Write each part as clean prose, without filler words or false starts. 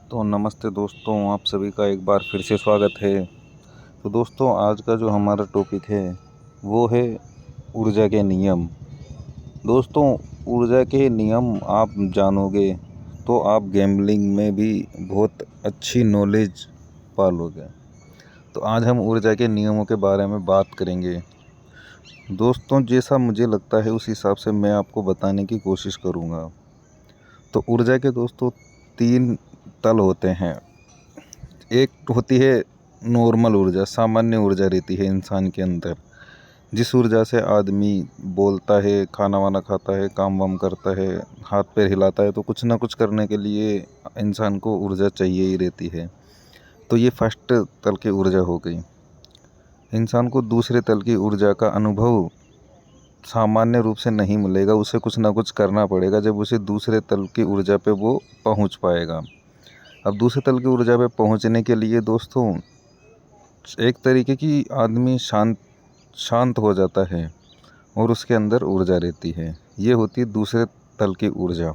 तो नमस्ते दोस्तों, आप सभी का एक बार फिर से स्वागत है। तो दोस्तों, आज का जो हमारा टॉपिक है वो है ऊर्जा के नियम। दोस्तों, ऊर्जा के नियम आप जानोगे तो आप गैम्बलिंग में भी बहुत अच्छी नॉलेज पालोगे। तो आज हम ऊर्जा के नियमों के बारे में बात करेंगे। दोस्तों, जैसा मुझे लगता है उस हिसाब से मैं आपको बताने की कोशिश करूँगा। तो ऊर्जा के दोस्तों 3 तल होते हैं। एक होती है नॉर्मल ऊर्जा, सामान्य ऊर्जा रहती है इंसान के अंदर, जिस ऊर्जा से आदमी बोलता है, खाना वाना खाता है, काम वाम करता है, हाथ पैर हिलाता है, तो कुछ ना कुछ करने के लिए इंसान को ऊर्जा चाहिए ही रहती है। तो ये फर्स्ट तल की ऊर्जा हो गई। इंसान को दूसरे तल की ऊर्जा का अनुभव सामान्य रूप से नहीं मिलेगा, उसे कुछ ना कुछ करना पड़ेगा जब उसे दूसरे तल की ऊर्जा पे वो पहुंच पाएगा। अब दूसरे तल की ऊर्जा पे पहुंचने के लिए दोस्तों एक तरीके की आदमी शांत शांत हो जाता है और उसके अंदर ऊर्जा रहती है। ये होती है दूसरे तल की ऊर्जा।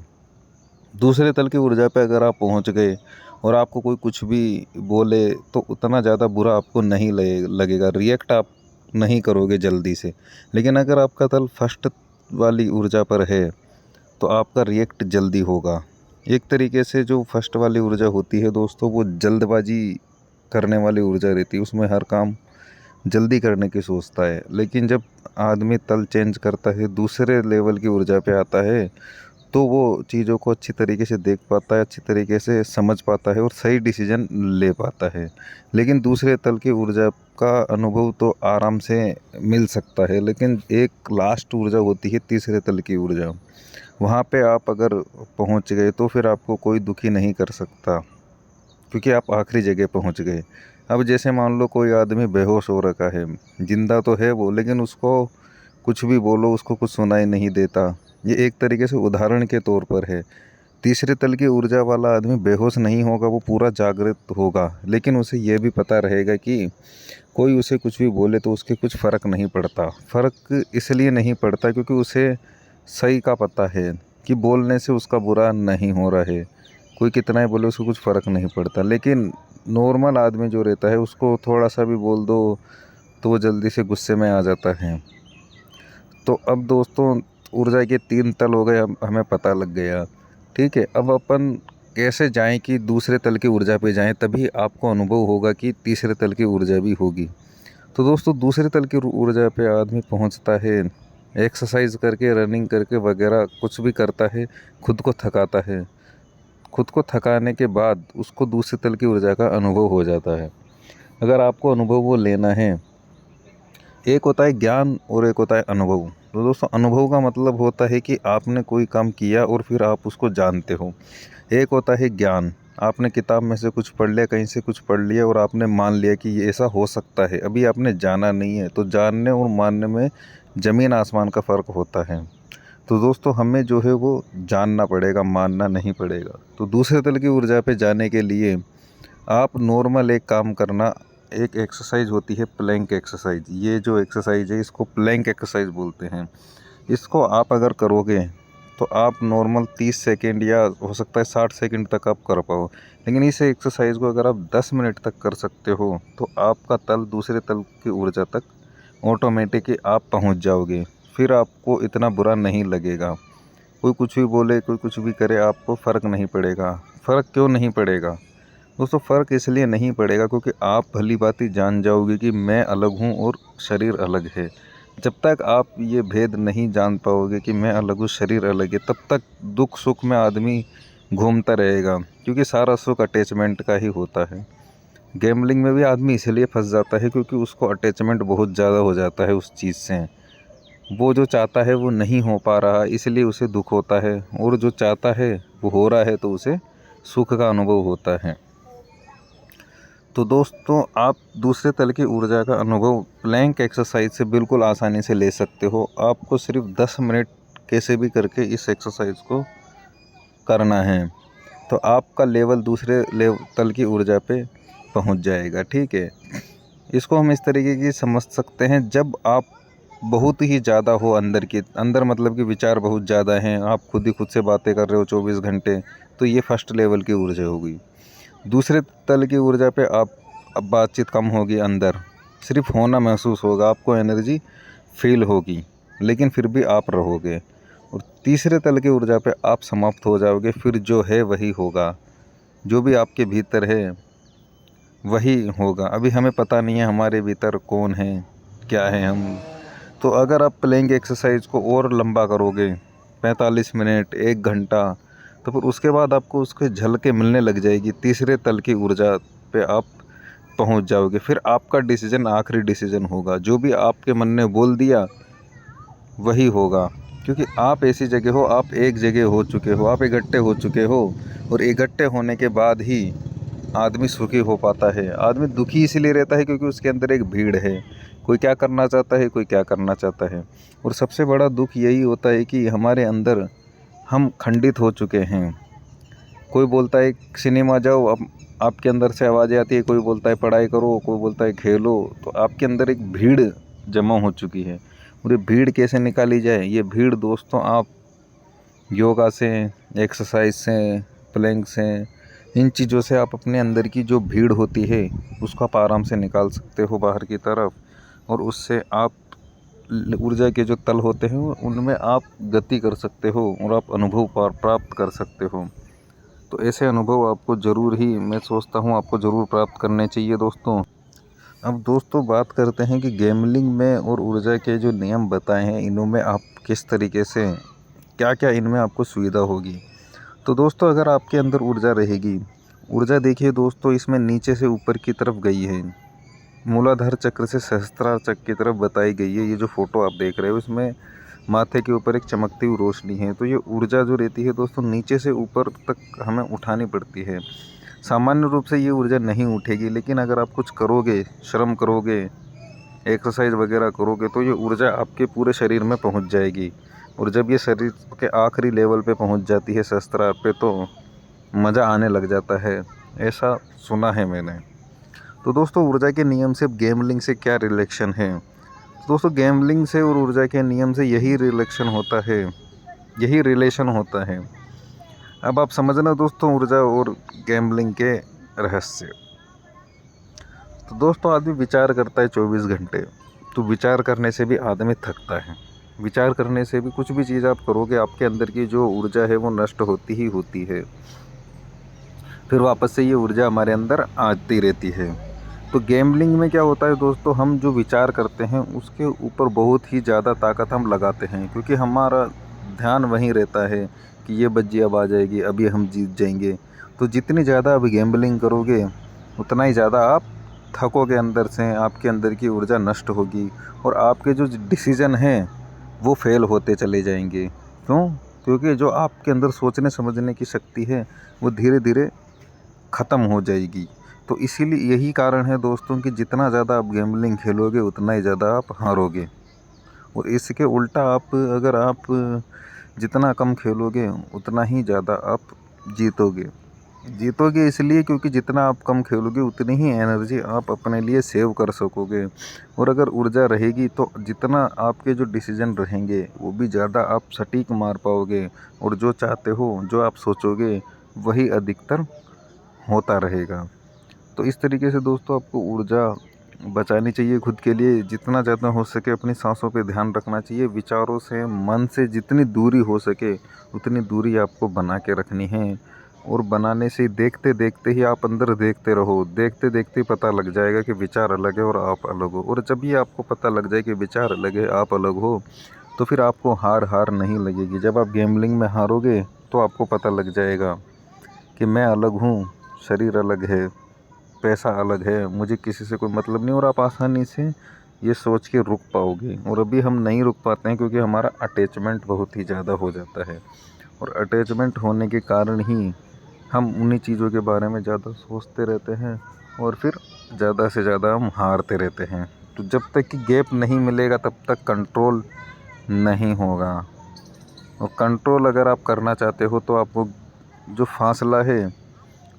दूसरे तल की ऊर्जा पे अगर आप पहुंच गए और आपको कोई कुछ भी बोले तो उतना ज़्यादा बुरा आपको नहीं लगेगा, रिएक्ट आप नहीं करोगे जल्दी से। लेकिन अगर आपका तल फर्स्ट वाली ऊर्जा पर है तो आपका रिएक्ट जल्दी होगा। एक तरीके से जो फर्स्ट वाली ऊर्जा होती है दोस्तों, वो जल्दबाजी करने वाली ऊर्जा रहती है, उसमें हर काम जल्दी करने की सोचता है। लेकिन जब आदमी तल चेंज करता है, दूसरे लेवल की ऊर्जा पे आता है, तो वो चीज़ों को अच्छी तरीके से देख पाता है, अच्छी तरीके से समझ पाता है और सही डिसीजन ले पाता है। लेकिन दूसरे तल की ऊर्जा का अनुभव तो आराम से मिल सकता है, लेकिन एक लास्ट ऊर्जा होती है तीसरे तल की ऊर्जा। वहाँ पे आप अगर पहुँच गए तो फिर आपको कोई दुखी नहीं कर सकता, क्योंकि आप आखिरी जगह पहुंच गए। अब जैसे मान लो कोई आदमी बेहोश हो रखा है, जिंदा तो है वो, लेकिन उसको कुछ भी बोलो उसको कुछ सुनाई नहीं देता। ये एक तरीके से उदाहरण के तौर पर है। तीसरे तल की ऊर्जा वाला आदमी बेहोश नहीं होगा, वो पूरा जागृत होगा, लेकिन उसे ये भी पता रहेगा कि कोई उसे कुछ भी बोले तो उसके कुछ फ़र्क नहीं पड़ता। फ़र्क इसलिए नहीं पड़ता क्योंकि उसे सही का पता है कि बोलने से उसका बुरा नहीं हो रहा है। कोई कितना ही बोले उसको कुछ फ़र्क नहीं पड़ता। लेकिन नॉर्मल आदमी जो रहता है उसको थोड़ा सा भी बोल दो तो वो जल्दी से गुस्से में आ जाता है। तो अब दोस्तों, ऊर्जा के 3 तल हो गए, हमें पता लग गया। ठीक है, अब अपन कैसे जाएं कि दूसरे तल की ऊर्जा पे जाएं, तभी आपको अनुभव होगा कि तीसरे तल की ऊर्जा भी होगी। तो दोस्तों, दूसरे तल की ऊर्जा पे आदमी पहुंचता है एक्सरसाइज करके, रनिंग करके वगैरह कुछ भी करता है, खुद को थकाता है। खुद को थकाने के बाद उसको दूसरे तल की ऊर्जा का अनुभव हो जाता है। अगर आपको अनुभव वो लेना है, एक होता है ज्ञान और एक होता है अनुभव। तो दोस्तों, अनुभव का मतलब होता है कि आपने कोई काम किया और फिर आप उसको जानते हो। एक होता है ज्ञान, आपने किताब में से कुछ पढ़ लिया, कहीं से कुछ पढ़ लिया और आपने मान लिया कि ये ऐसा हो सकता है, अभी आपने जाना नहीं है। तो जानने और मानने में ज़मीन आसमान का फ़र्क होता है। तो दोस्तों, हमें जो है वो जानना पड़ेगा, मानना नहीं पड़ेगा। तो दूसरे तल की ऊर्जा पे जाने के लिए आप नॉर्मल एक काम करना। एक एक्सरसाइज होती है प्लैंक एक्सरसाइज। ये जो एक्सरसाइज है इसको प्लैंक एक्सरसाइज बोलते हैं। इसको आप अगर करोगे तो आप नॉर्मल 30 सेकेंड या हो सकता है 60 सेकेंड तक आप कर पाओ। लेकिन इस एक्सरसाइज को अगर आप 10 मिनट तक कर सकते हो तो आपका तल दूसरे तल की ऊर्जा तक ऑटोमेटिक आप पहुंच जाओगे। फिर आपको इतना बुरा नहीं लगेगा। कोई कुछ भी बोले, कोई कुछ भी करे, आपको फ़र्क नहीं पड़ेगा। फ़र्क क्यों नहीं पड़ेगा दोस्तों? फ़र्क इसलिए नहीं पड़ेगा क्योंकि आप भली भांति जान जाओगे कि मैं अलग हूँ और शरीर अलग है। जब तक आप ये भेद नहीं जान पाओगे कि मैं अलग हूँ, शरीर अलग है, तब तक दुख सुख में आदमी घूमता रहेगा, क्योंकि सारा सुख अटैचमेंट का ही होता है। गैम्बलिंग में भी आदमी इसलिए फंस जाता है क्योंकि उसको अटैचमेंट बहुत ज़्यादा हो जाता है उस चीज़ से। वो जो चाहता है वो नहीं हो पा रहा, इसलिए उसे दुख होता है, और जो चाहता है वो हो रहा है तो उसे सुख का अनुभव होता है। तो दोस्तों, आप दूसरे तल की ऊर्जा का अनुभव प्लैंक एक्सरसाइज से बिल्कुल आसानी से ले सकते हो। आपको सिर्फ 10 मिनट कैसे भी करके इस एक्सरसाइज को करना है, तो आपका लेवल दूसरे तल की ऊर्जा पे पहुंच जाएगा। ठीक है, इसको हम इस तरीके की समझ सकते हैं, जब आप बहुत ही ज़्यादा हो अंदर मतलब कि विचार बहुत ज़्यादा हैं, आप खुद ही खुद से बातें कर रहे हो 24 घंटे, तो ये फर्स्ट लेवल की ऊर्जा होगी। दूसरे तल की ऊर्जा पे आप अब बातचीत कम होगी, अंदर सिर्फ होना महसूस होगा, आपको एनर्जी फील होगी, लेकिन फिर भी आप रहोगे। और तीसरे तल की ऊर्जा पे आप समाप्त हो जाओगे, फिर जो है वही होगा, जो भी आपके भीतर है वही होगा। अभी हमें पता नहीं है हमारे भीतर कौन है, क्या है हम। तो अगर आप प्लेइंग एक्सरसाइज को और लंबा करोगे, 45 मिनट 1 घंटा, तो फिर उसके बाद आपको उसके झलकें मिलने लग जाएगी, तीसरे तल की ऊर्जा पे आप पहुंच जाओगे। फिर आपका डिसीजन आखिरी डिसीजन होगा, जो भी आपके मन ने बोल दिया वही होगा, क्योंकि आप ऐसी जगह हो, आप एक जगह हो चुके हो, आप इकट्ठे हो चुके हो। और इकट्ठे होने के बाद ही आदमी सुखी हो पाता है। आदमी दुखी इसलिए रहता है क्योंकि उसके अंदर एक भीड़ है, कोई क्या करना चाहता है, कोई क्या करना चाहता है। और सबसे बड़ा दुख यही होता है कि हमारे अंदर हम खंडित हो चुके हैं। कोई बोलता है सिनेमा जाओ, अब आपके अंदर से आवाज़ें आती है, कोई बोलता है पढ़ाई करो, कोई बोलता है खेलो। तो आपके अंदर एक भीड़ जमा हो चुकी है। और ये भीड़ कैसे निकाली जाए? ये भीड़ दोस्तों आप योगा से, एक्सरसाइज से, प्लैंक से, इन चीज़ों से आप अपने अंदर की जो भीड़ होती है उसको आप आराम से निकाल सकते हो बाहर की तरफ। और उससे आप ऊर्जा के जो तल होते हैं उनमें आप गति कर सकते हो और आप अनुभव प्राप्त कर सकते हो। तो ऐसे अनुभव आपको ज़रूर ही, मैं सोचता हूँ आपको ज़रूर प्राप्त करने चाहिए दोस्तों। अब दोस्तों बात करते हैं कि गैम्बलिंग में और ऊर्जा के जो नियम बताए हैं, इनमें आप किस तरीके से, क्या क्या इनमें आपको सुविधा होगी। तो दोस्तों अगर आपके अंदर ऊर्जा रहेगी, ऊर्जा देखिए दोस्तों इसमें नीचे से ऊपर की तरफ गई है, मूलाधार चक्र से सहस्त्रार चक्र की तरफ बताई गई है। ये जो फोटो आप देख रहे हो इसमें माथे के ऊपर एक चमकती हुई रोशनी है। तो ये ऊर्जा जो रहती है दोस्तों नीचे से ऊपर तक हमें उठानी पड़ती है। सामान्य रूप से ये ऊर्जा नहीं उठेगी, लेकिन अगर आप कुछ करोगे, श्रम करोगे, एक्सरसाइज वगैरह करोगे, तो ये ऊर्जा आपके पूरे शरीर में पहुंच जाएगी। और जब ये शरीर के आखिरी लेवल पे पहुंच जाती है, सहस्त्रार पे, तो मज़ा आने लग जाता है, ऐसा सुना है मैंने। तो दोस्तों ऊर्जा के नियम से गैम्बलिंग से क्या रिलेशन है? तो दोस्तों गैम्बलिंग से और ऊर्जा के नियम से यही रिलेशन होता है, यही रिलेशन होता है। अब आप समझना दोस्तों ऊर्जा और गैम्बलिंग के रहस्य। तो दोस्तों आदमी विचार करता है 24 घंटे, तो विचार करने से भी आदमी थकता है। विचार करने से भी, कुछ भी चीज़ आप करोगे आपके अंदर की जो ऊर्जा है वो नष्ट होती ही होती है, फिर वापस से ये ऊर्जा हमारे अंदर आती रहती है। तो गैम्बलिंग में क्या होता है दोस्तों, हम जो विचार करते हैं उसके ऊपर बहुत ही ज़्यादा ताकत हम लगाते हैं, क्योंकि हमारा ध्यान वहीं रहता है कि ये बज्जी अब आ जाएगी, अभी हम जीत जाएंगे। तो जितनी ज़्यादा आप गैम्बलिंग करोगे उतना ही ज़्यादा आप थकोगे, अंदर से आपके अंदर की ऊर्जा नष्ट होगी और आपके जो डिसीज़न हैं वो फेल होते चले जाएंगे। क्यों? क्योंकि जो आपके अंदर सोचने समझने की शक्ति है वो धीरे धीरे ख़त्म हो जाएगी। तो इसीलिए यही कारण है दोस्तों कि जितना ज़्यादा आप गैम्बलिंग खेलोगे उतना ही ज़्यादा आप हारोगे। और इसके उल्टा अगर आप जितना कम खेलोगे उतना ही ज़्यादा आप जीतोगे। जीतोगे इसलिए क्योंकि जितना आप कम खेलोगे उतनी ही एनर्जी आप अपने लिए सेव कर सकोगे। और अगर ऊर्जा रहेगी तो जितना आपके जो डिसीजन रहेंगे वो भी ज़्यादा आप सटीक मार पाओगे, और जो चाहते हो, जो आप सोचोगे, वही अधिकतर होता रहेगा। तो इस तरीके से दोस्तों आपको ऊर्जा बचानी चाहिए खुद के लिए। जितना ज़्यादा हो सके अपनी सांसों पे ध्यान रखना चाहिए। विचारों से, मन से जितनी दूरी हो सके उतनी दूरी आपको बना के रखनी है। और बनाने से देखते देखते ही आप अंदर देखते रहो, देखते देखते ही पता लग जाएगा कि विचार अलग है और आप अलग हो। और जब ये आपको पता लग जाए कि विचार अलग है, आप अलग हो, तो फिर आपको हार नहीं लगेगी। जब आप गैम्बलिंग में हारोगे तो आपको पता लग जाएगा कि मैं अलग हूँ, शरीर अलग है, पैसा अलग है, मुझे किसी से कोई मतलब नहीं। और आप आसानी से ये सोच के रुक पाओगे। और अभी हम नहीं रुक पाते हैं क्योंकि हमारा अटैचमेंट बहुत ही ज़्यादा हो जाता है, और अटैचमेंट होने के कारण ही हम उन्हीं चीज़ों के बारे में ज़्यादा सोचते रहते हैं और फिर ज़्यादा से ज़्यादा हम हारते रहते हैं। तो जब तक कि गैप नहीं मिलेगा तब तक कंट्रोल नहीं होगा। और कंट्रोल अगर आप करना चाहते हो तो आपको जो फासला है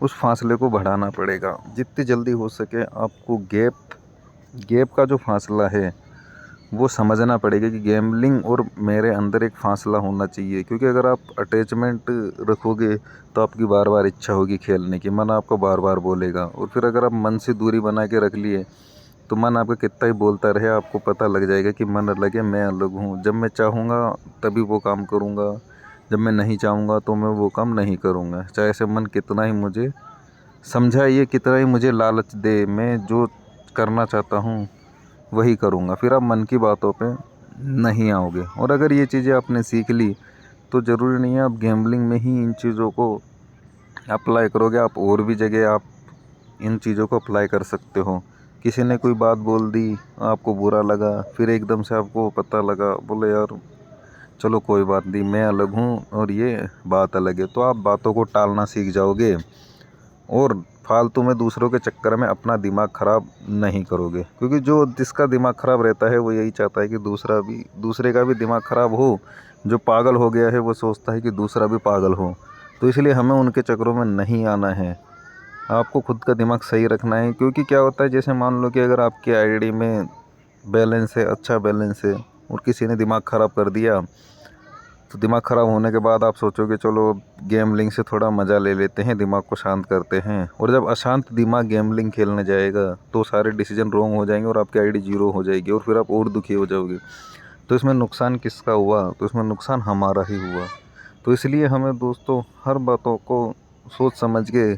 उस फासले को बढ़ाना पड़ेगा। जितनी जल्दी हो सके आपको गैप का जो फासला है वो समझना पड़ेगा कि गैम्बलिंग और मेरे अंदर एक फासला होना चाहिए। क्योंकि अगर आप अटैचमेंट रखोगे तो आपकी बार बार इच्छा होगी खेलने की, मन आपको बार बार बोलेगा। और फिर अगर आप मन से दूरी बना के रख लिए तो मन आपका कितना ही बोलता रहे, आपको पता लग जाएगा कि मन अलग है, मैं अलग हूँ। जब मैं चाहूँगा तभी वो काम करूँगा, जब मैं नहीं चाहूँगा तो मैं वो काम नहीं करूँगा। चाहे से मन कितना ही मुझे समझाइए, कितना ही मुझे लालच दे, मैं जो करना चाहता हूँ वही करूँगा। फिर आप मन की बातों पे नहीं आओगे। और अगर ये चीज़ें आपने सीख ली तो ज़रूरी नहीं है आप गैम्बलिंग में ही इन चीज़ों को अप्लाई करोगे, आप और भी जगह आप इन चीज़ों को अप्लाई कर सकते हो। किसी ने कोई बात बोल दी, आपको बुरा लगा, फिर एकदम से आपको पता लगा, बोले यार चलो कोई बात नहीं, मैं अलग हूँ और ये बात अलग है, तो आप बातों को टालना सीख जाओगे और फालतू में दूसरों के चक्कर में अपना दिमाग ख़राब नहीं करोगे। क्योंकि जो जिसका दिमाग ख़राब रहता है वो यही चाहता है कि दूसरे का भी दिमाग ख़राब हो। जो पागल हो गया है वो सोचता है कि दूसरा भी पागल हो। तो इसलिए हमें उनके चक्करों में नहीं आना है, आपको खुद का दिमाग सही रखना है। क्योंकि क्या होता है, जैसे मान लो कि अगर आपकी आईडी में बैलेंस है, अच्छा बैलेंस है, और किसी ने दिमाग ख़राब कर दिया, तो दिमाग ख़राब होने के बाद आप सोचोगे चलो गेमलिंग से थोड़ा मज़ा ले लेते हैं, दिमाग को शांत करते हैं। और जब अशांत दिमाग गेमलिंग खेलने जाएगा तो सारे डिसीजन रॉन्ग हो जाएंगे और आपकी आईडी जीरो हो जाएगी और फिर आप और दुखी हो जाओगे। तो इसमें नुकसान किसका हुआ? तो इसमें नुकसान हमारा ही हुआ। तो इसलिए हमें दोस्तों हर बातों को सोच समझ के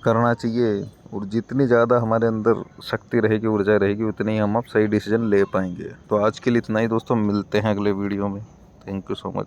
करना चाहिए। और जितनी ज़्यादा हमारे अंदर शक्ति रहेगी, ऊर्जा रहेगी, उतनी ही हम आप सही डिसीजन ले पाएंगे। तो आज के लिए इतना ही दोस्तों, मिलते हैं अगले वीडियो में। Thank you so much.